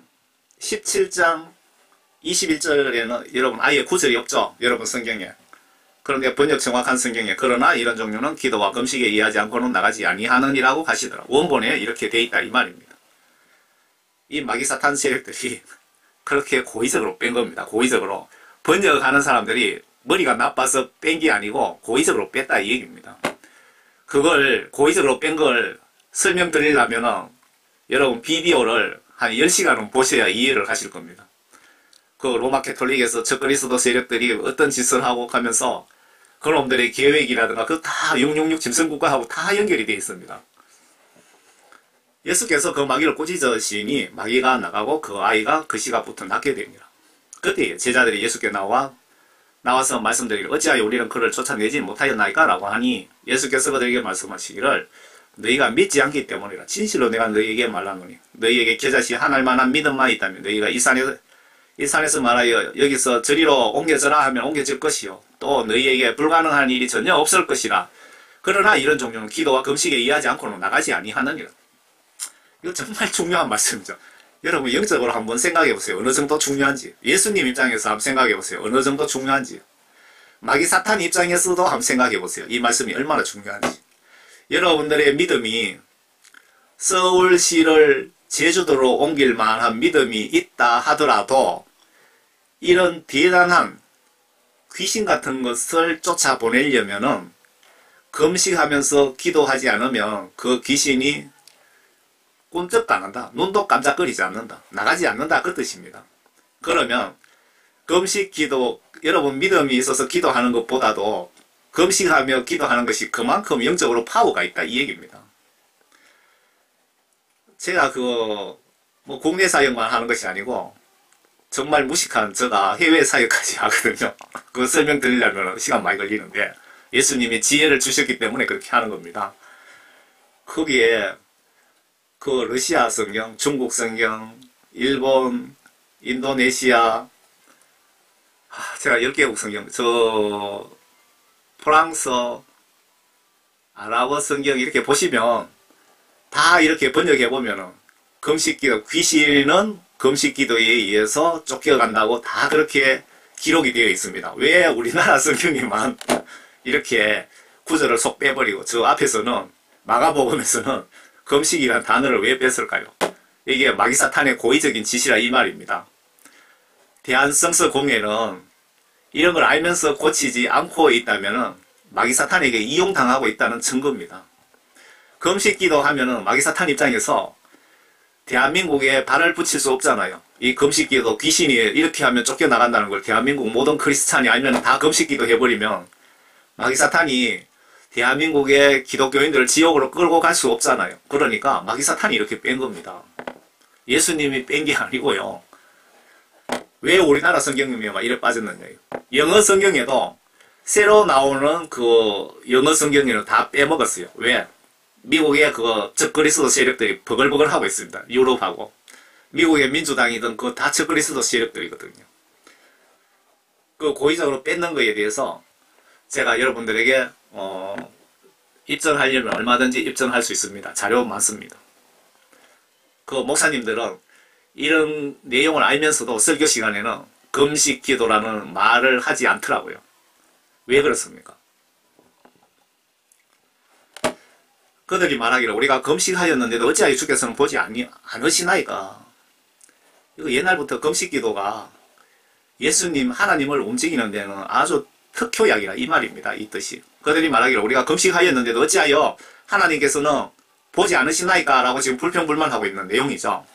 Speaker 1: 17장 21절에는 여러분 아예 구절이 없죠. 여러분 성경에. 그런데 번역 정확한 성경에 그러나 이런 종류는 기도와 금식에 의하지 않고는 나가지 아니하느니라고 하시더라. 원본에 이렇게 돼 있다 이 말입니다. 이 마귀 사탄 세력들이 그렇게 고의적으로 뺀 겁니다. 고의적으로. 번역하는 사람들이 머리가 나빠서 뺀 게 아니고 고의적으로 뺐다 이 얘기입니다. 그걸 고의적으로 뺀 걸 설명드리려면 여러분 비디오를 한 10시간은 보셔야 이해를 하실 겁니다. 그 로마 캐톨릭에서 적그리스도 세력들이 어떤 짓을 하고 가면서 그놈들의 계획이라든가 그 다 666 짐승국가하고 다 연결이 되어 있습니다. 예수께서 그 마귀를 꾸짖으시니 마귀가 나가고 그 아이가 그 시각부터 낫게 됩니다. 그때 제자들이 예수께 나와서 말씀드리기를 어찌하여 우리는 그를 쫓아내지 못하였나이까 라고 하니 예수께서 그들에게 말씀하시기를 너희가 믿지 않기 때문이라. 진실로 내가 너희에게 말하노니 너희에게 겨자씨 하나일 만한 믿음만 있다면 너희가 이 산에서 말하여 여기서 저리로 옮겨져라 하면 옮겨질 것이요 또 너희에게 불가능한 일이 전혀 없을 것이라. 그러나 이런 종류는 기도와 금식에 의하지 않고는 나가지 아니하느니라. 이거 정말 중요한 말씀이죠. 여러분 영적으로 한번 생각해 보세요. 어느 정도 중요한지. 예수님 입장에서 한번 생각해 보세요. 어느 정도 중요한지. 마귀 사탄 입장에서도 한번 생각해 보세요. 이 말씀이 얼마나 중요한지. 여러분들의 믿음이 서울시를 제주도로 옮길 만한 믿음이 있다 하더라도 이런 대단한 귀신 같은 것을 쫓아보내려면은 금식하면서 기도하지 않으면 그 귀신이 꼼짝도 안 한다. 눈도 깜짝거리지 않는다. 나가지 않는다. 그 뜻입니다. 그러면 금식 기도, 여러분 믿음이 있어서 기도하는 것보다도 금식하며 기도하는 것이 그만큼 영적으로 파워가 있다. 이 얘기입니다. 제가 뭐 국내 사역만 하는 것이 아니고 정말 무식한 제가 해외 사역까지 하거든요. 그 설명드리려면 시간 많이 걸리는데 예수님이 지혜를 주셨기 때문에 그렇게 하는 겁니다. 거기에 그 러시아 성경, 중국 성경, 일본, 인도네시아, 제가 10개국 성경, 프랑스, 아랍어 성경 이렇게 보시면 다 이렇게 번역해보면은 금식기도, 귀신은 금식기도에 의해서 쫓겨간다고 다 그렇게 기록이 되어 있습니다. 왜 우리나라 성경에만 이렇게 구절을 속 빼버리고 저 앞에서는 마가복음에서는 금식이라는 단어를 왜 뺐을까요? 이게 마귀사탄의 고의적인 지시라 이 말입니다. 대한성서공회는 이런 걸 알면서 고치지 않고 있다면 마귀사탄에게 이용당하고 있다는 증거입니다. 금식기도 하면은 마귀사탄 입장에서 대한민국에 발을 붙일 수 없잖아요. 이 금식기도 귀신이 이렇게 하면 쫓겨나간다는 걸 대한민국 모든 크리스찬이 알면 다 금식기도 해버리면 마귀사탄이 대한민국의 기독교인들을 지옥으로 끌고 갈 수 없잖아요. 그러니까 마귀사탄이 이렇게 뺀 겁니다. 예수님이 뺀 게 아니고요. 왜 우리나라 성경에만 이래 빠졌느냐요. 영어 성경에도 새로 나오는 그 영어 성경에는 다 빼먹었어요. 왜? 미국의 적그리스도 세력들이 버글버글 하고 있습니다. 유럽하고. 미국의 민주당이든 다 적그리스도 세력들이거든요. 그 고의적으로 뺏는 거에 대해서 제가 여러분들에게 입증하려면 얼마든지 입증할 수 있습니다. 자료 많습니다. 그 목사님들은 이런 내용을 알면서도 설교 시간에는 금식 기도라는 말을 하지 않더라고요. 왜 그렇습니까? 그들이 말하기를 우리가 금식하였는데도 어찌하여 주께서는 보지 않으시나이까. 이거 옛날부터 금식 기도가 예수님 하나님을 움직이는 데는 아주 특효약이라 이 말입니다. 이 뜻이. 그들이 말하기를 우리가 금식하였는데도 어찌하여 하나님께서는 보지 않으시나이까 라고 지금 불평불만하고 있는 내용이죠.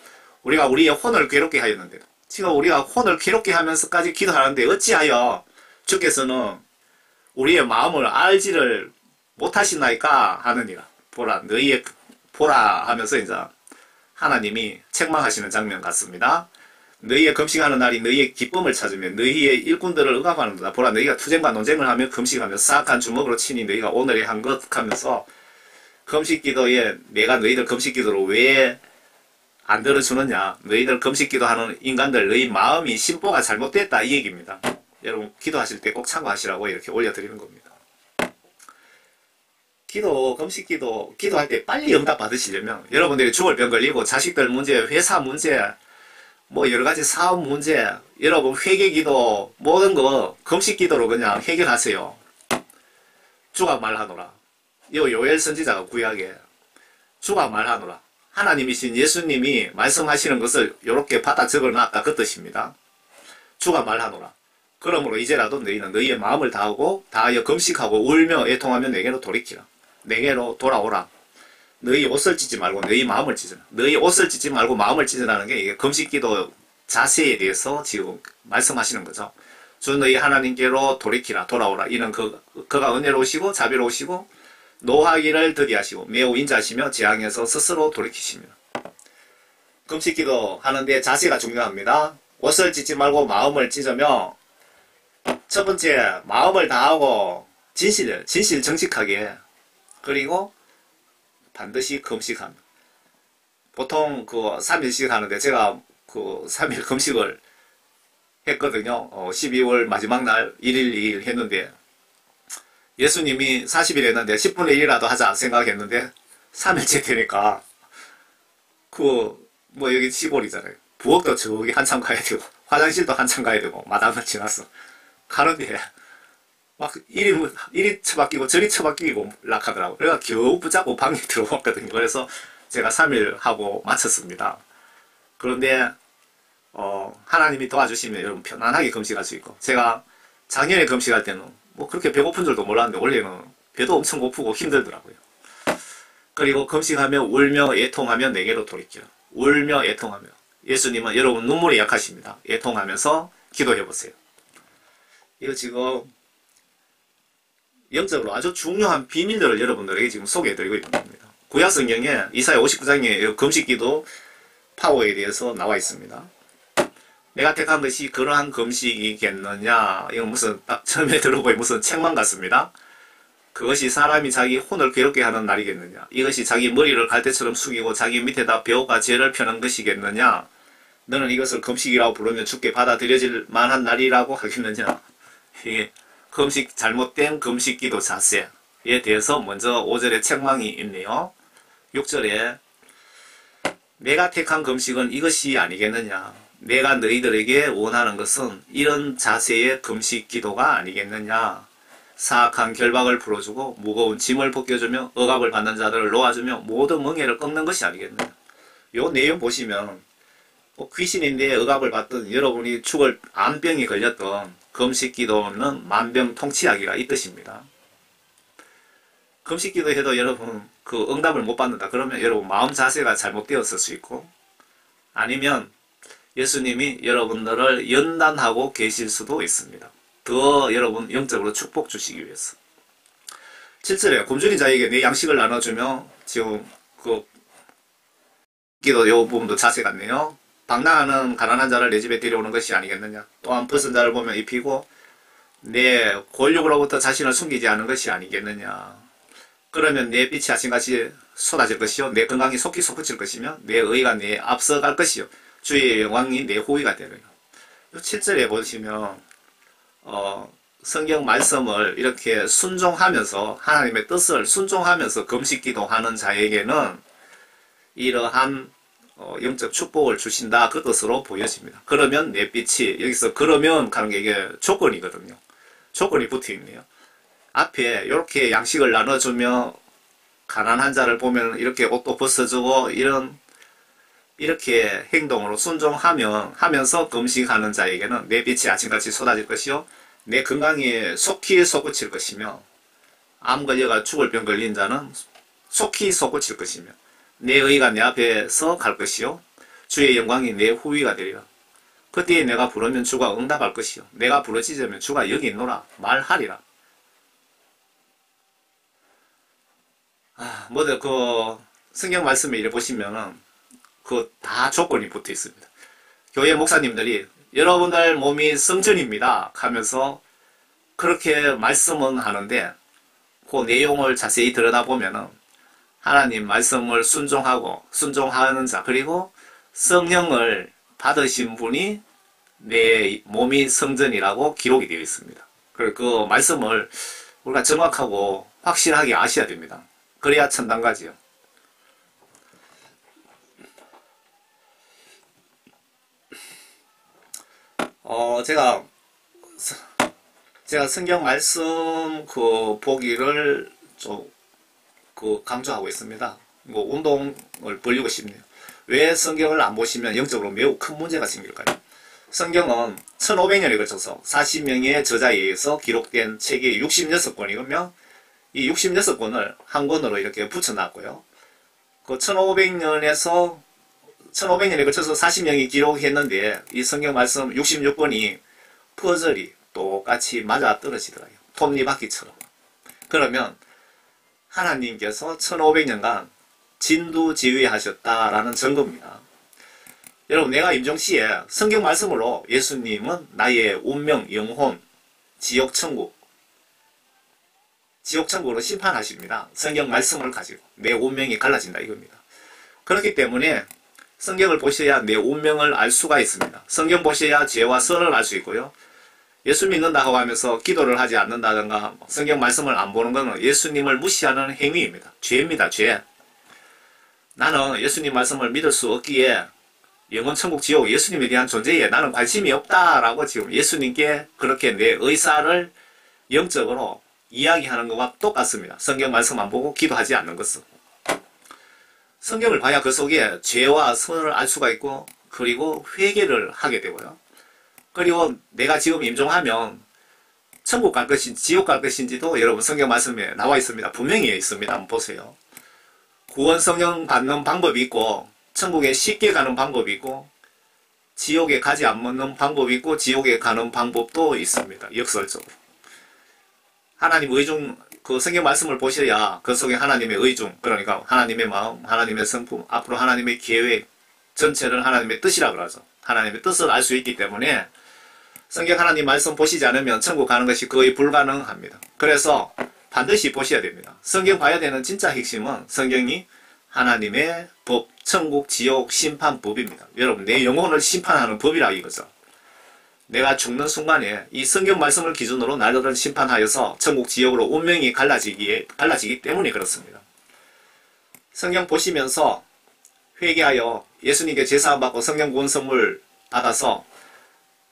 Speaker 1: 우리가 우리의 혼을 괴롭게 하였는데도 지금 우리가 혼을 괴롭게 하면서까지 기도하는데 어찌하여 주께서는 우리의 마음을 알지를 못하시나이까 하느니라. 보라 하면서 이제 하나님이 책망하시는 장면 같습니다. 너희의 금식하는 날이 너희의 기쁨을 찾으며 너희의 일꾼들을 억압하는도다. 보라 너희가 투쟁과 논쟁을 하며 금식하며 사악한 주먹으로 치니 너희가 오늘의 한 것 하면서 금식기도에 내가 너희들 금식기도로 왜 안 들어주느냐. 너희들 금식기도하는 인간들 너희 마음이 심보가 잘못됐다 이 얘기입니다. 여러분 기도하실 때 꼭 참고하시라고 이렇게 올려드리는 겁니다. 금식기도 기도할 때 빨리 응답 받으시려면 여러분들이 죽을 병 걸리고 자식들 문제, 회사 문제, 뭐 여러가지 사업 문제, 여러분 회개기도 모든 거 금식기도로 그냥 해결하세요. 주가 말하노라. 요엘 선지자가 구약에 주가 말하노라. 하나님이신 예수님이 말씀하시는 것을 이렇게 받아 적어놨다 그 뜻입니다. 주가 말하노라. 그러므로 이제라도 너희는 너희의 마음을 다하여 금식하고 울며 애통하며 내게로 돌이키라. 내게로 돌아오라. 너희 옷을 찢지 말고 너희 마음을 찢으라. 너희 옷을 찢지 말고 마음을 찢으라는 게 이게 금식기도 자세에 대해서 지금 말씀하시는 거죠. 주 너희 하나님께로 돌이키라. 돌아오라. 이는 그가 은혜로우시고 자비로우시고 노하기를 더디하시고 매우 인자하시며 재앙에서 스스로 돌이키시며. 금식기도 하는데 자세가 중요합니다. 옷을 찢지 말고 마음을 찢으며 첫 번째 마음을 다하고 진실 정직하게 그리고 반드시 금식하며. 보통 3일씩 하는데 제가 3일 금식을 했거든요. 12월 마지막 날 1일 2일 했는데 예수님이 40일 했는데 10분의 1이라도 하자 생각했는데 3일째 되니까 여기 시골이잖아요. 부엌도 저기 한참 가야 되고 화장실도 한참 가야 되고 마당을 지났어. 가는데 막 이리 처박히고 저리 처박히고 락하더라고. 그래서 겨우 붙잡고 방에 들어왔거든요. 그래서 제가 3일 하고 마쳤습니다. 그런데 하나님이 도와주시면 여러분 편안하게 금식할 수 있고, 제가 작년에 금식할 때는 뭐 그렇게 배고픈 줄도 몰랐는데 원래는 배도 엄청 고프고 힘들더라고요. 그리고 금식하며 울며 애통하며 내게로 돌이키라. 울며 애통하며. 예수님은 여러분 눈물이 약하십니다. 애통하면서 기도해보세요. 이거 지금 영적으로 아주 중요한 비밀들을 여러분들에게 지금 소개해드리고 있는 겁니다. 구약 성경에 이사야 59장에 금식기도 파워에 대해서 나와 있습니다. 내가 택한 것이 그러한 금식이겠느냐. 이건 무슨 처음에 들어보니 무슨 책만 같습니다. 그것이 사람이 자기 혼을 괴롭게 하는 날이겠느냐. 이것이 자기 머리를 갈대처럼 숙이고 자기 밑에다 벼과 재를 펴는 것이겠느냐. 너는 이것을 금식이라고 부르면 주께 받아들여질 만한 날이라고 하겠느냐. 이게 금식, 잘못된 금식기도 자세에 대해서 먼저 5절에 책망이 있네요. 6절에 내가 택한 금식은 이것이 아니겠느냐. 내가 너희들에게 원하는 것은 이런 자세의 금식 기도가 아니겠느냐. 사악한 결박을 풀어주고 무거운 짐을 벗겨주며 억압을 받는 자들을 놓아주며 모든 멍에를 꺾는 것이 아니겠느냐. 요 내용 보시면 귀신인데 억압을 받던 여러분이 죽을 암병이 걸렸던 금식 기도는 만병통치약이라 이 뜻입니다. 금식 기도해도 여러분 그 응답을 못 받는다. 그러면 여러분 마음 자세가 잘못되었을 수 있고 아니면 예수님이 여러분들을 연단하고 계실 수도 있습니다. 더 여러분 영적으로 축복 주시기 위해서. 7절에 굶주린 자에게 내 양식을 나눠주며 지금 그 기도 요 부분도 자세 같네요. 방랑하는 가난한 자를 내 집에 데려오는 것이 아니겠느냐. 또한 벗은 자를 보면 입히고 내 권력으로부터 자신을 숨기지 않은 것이 아니겠느냐. 그러면 내 빛이 아침같이 쏟아질 것이요 내 건강이 속히 솟구칠 것이며 내 의가 내 앞서갈 것이요 주의 영광이 내 호위가 되리라. 7절에 보시면 성경 말씀을 이렇게 순종하면서 하나님의 뜻을 순종하면서 금식기도 하는 자에게는 이러한 영적 축복을 주신다 그 뜻으로 보여집니다. 그러면 내 빛이 여기서 그러면 가는 게 이게 조건이거든요. 조건이 붙어 있네요. 앞에 이렇게 양식을 나눠주며 가난한 자를 보면 이렇게 옷도 벗어주고 이렇게 행동으로 순종하면서 금식하는 자에게는 내 빛이 아침같이 쏟아질 것이요 내 건강이 속히 솟구칠 것이며 암 걸려가 죽을 병 걸린 자는 속히 솟구칠 것이며 내 의가 내 앞에서 갈 것이요 주의 영광이 내 후위가 되리라. 그때에 내가 부르면 주가 응답할 것이요 내가 부르짖으면 주가 여기 있노라 말하리라. 모두 그 성경 말씀에 이래 보시면은 그 다 조건이 붙어 있습니다. 교회 목사님들이 여러분들 몸이 성전입니다 하면서 그렇게 말씀은 하는데 그 내용을 자세히 들여다보면은 하나님 말씀을 순종하는 자 그리고 성령을 받으신 분이 내 몸이 성전이라고 기록이 되어 있습니다. 그리고 그 말씀을 우리가 정확하고 확실하게 아셔야 됩니다. 그래야 천당가지요. 제가 성경 말씀 그 보기를 좀 강조하고 있습니다. 뭐 운동을 벌리고 싶네요. 왜 성경을 안 보시면 영적으로 매우 큰 문제가 생길까요? 성경은 1500년에 걸쳐서 40명의 저자에 의해서 기록된 책이 66권이거든요. 이 66권을 한 권으로 이렇게 붙여놨고요. 그 1500년에 걸쳐서 40명이 기록했는데 이 성경 말씀 66권이 퍼즐이 똑같이 맞아 떨어지더라고요. 톱니바퀴처럼. 그러면 하나님께서 1500년간 진두지휘하셨다라는 증거입니다. 여러분 내가 임종시에 성경 말씀으로 예수님은 나의 운명, 영혼, 지옥천국으로 심판하십니다. 성경 말씀을 가지고 내 운명이 갈라진다 이겁니다. 그렇기 때문에 성경을 보셔야 내 운명을 알 수가 있습니다. 성경 보셔야 죄와 선을 알 수 있고요. 예수 믿는다고 하면서 기도를 하지 않는다든가 성경 말씀을 안 보는 것은 예수님을 무시하는 행위입니다. 죄입니다. 죄. 나는 예수님 말씀을 믿을 수 없기에 영원 천국 지옥 예수님에 대한 존재에 나는 관심이 없다라고 지금 예수님께 그렇게 내 의사를 영적으로 이야기하는 것과 똑같습니다. 성경 말씀 안 보고 기도하지 않는 것은. 성경을 봐야 그 속에 죄와 선을 알 수가 있고 그리고 회개를 하게 되고요. 그리고 내가 지금 임종하면 천국 갈 것인지 지옥 갈 것인지도 여러분 성경 말씀에 나와 있습니다. 분명히 있습니다. 한번 보세요. 구원 성령 받는 방법이 있고 천국에 쉽게 가는 방법이 있고 지옥에 가지 않는 방법이 있고 지옥에 가는 방법도 있습니다. 역설적으로. 하나님 의중 그 성경 말씀을 보셔야 그 속에 하나님의 의중, 그러니까 하나님의 마음, 하나님의 성품, 앞으로 하나님의 계획 전체를 하나님의 뜻이라 그러죠. 하나님의 뜻을 알 수 있기 때문에 성경 하나님 말씀 보시지 않으면 천국 가는 것이 거의 불가능합니다. 그래서 반드시 보셔야 됩니다. 성경 봐야 되는 진짜 핵심은 성경이 하나님의 법, 천국, 지옥, 심판법입니다. 여러분, 내 영혼을 심판하는 법이라 이거죠. 내가 죽는 순간에 이 성경 말씀을 기준으로 나를 심판하여서 천국, 지옥으로 운명이 갈라지기 때문에 그렇습니다. 성경 보시면서 회개하여 예수님께 제사함 받고 성령 구원 선물 받아서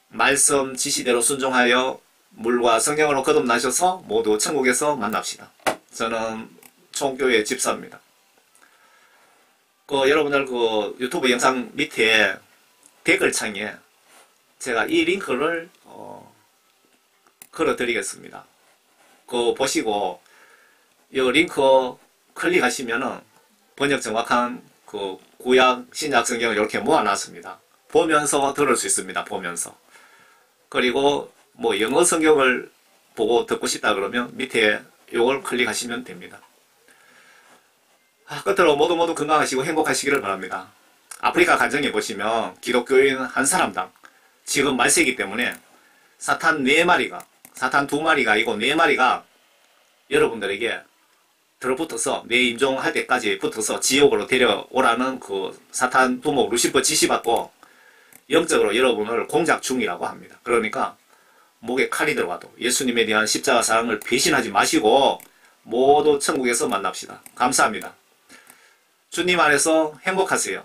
Speaker 1: 말씀 지시대로 순종하여 물과 성령으로 거듭나셔서 모두 천국에서 만납시다. 저는 총교회 집사입니다. 여러분들 유튜브 영상 밑에 댓글창에 제가 이 링크를 걸어드리겠습니다. 보시고 이 링크 클릭하시면은 번역 정확한 구약 신약 성경을 이렇게 모아놨습니다. 보면서 들을 수 있습니다. 보면서. 그리고 영어 성경을 보고 듣고 싶다 그러면 밑에 이걸 클릭하시면 됩니다. 끝으로 모두 건강하시고 행복하시기를 바랍니다. 아프리카 간정에 보시면 기독교인 한 사람당 지금 말세이기 때문에 사탄 4마리가, 사탄 2마리가 아니고 4마리가 여러분들에게 들어붙어서 내 임종할 때까지 붙어서 지옥으로 데려오라는 사탄 두목 루시퍼 지시받고 영적으로 여러분을 공작 중이라고 합니다. 그러니까 목에 칼이 들어가도 예수님에 대한 십자가 사랑을 배신하지 마시고 모두 천국에서 만납시다. 감사합니다. 주님 안에서 행복하세요.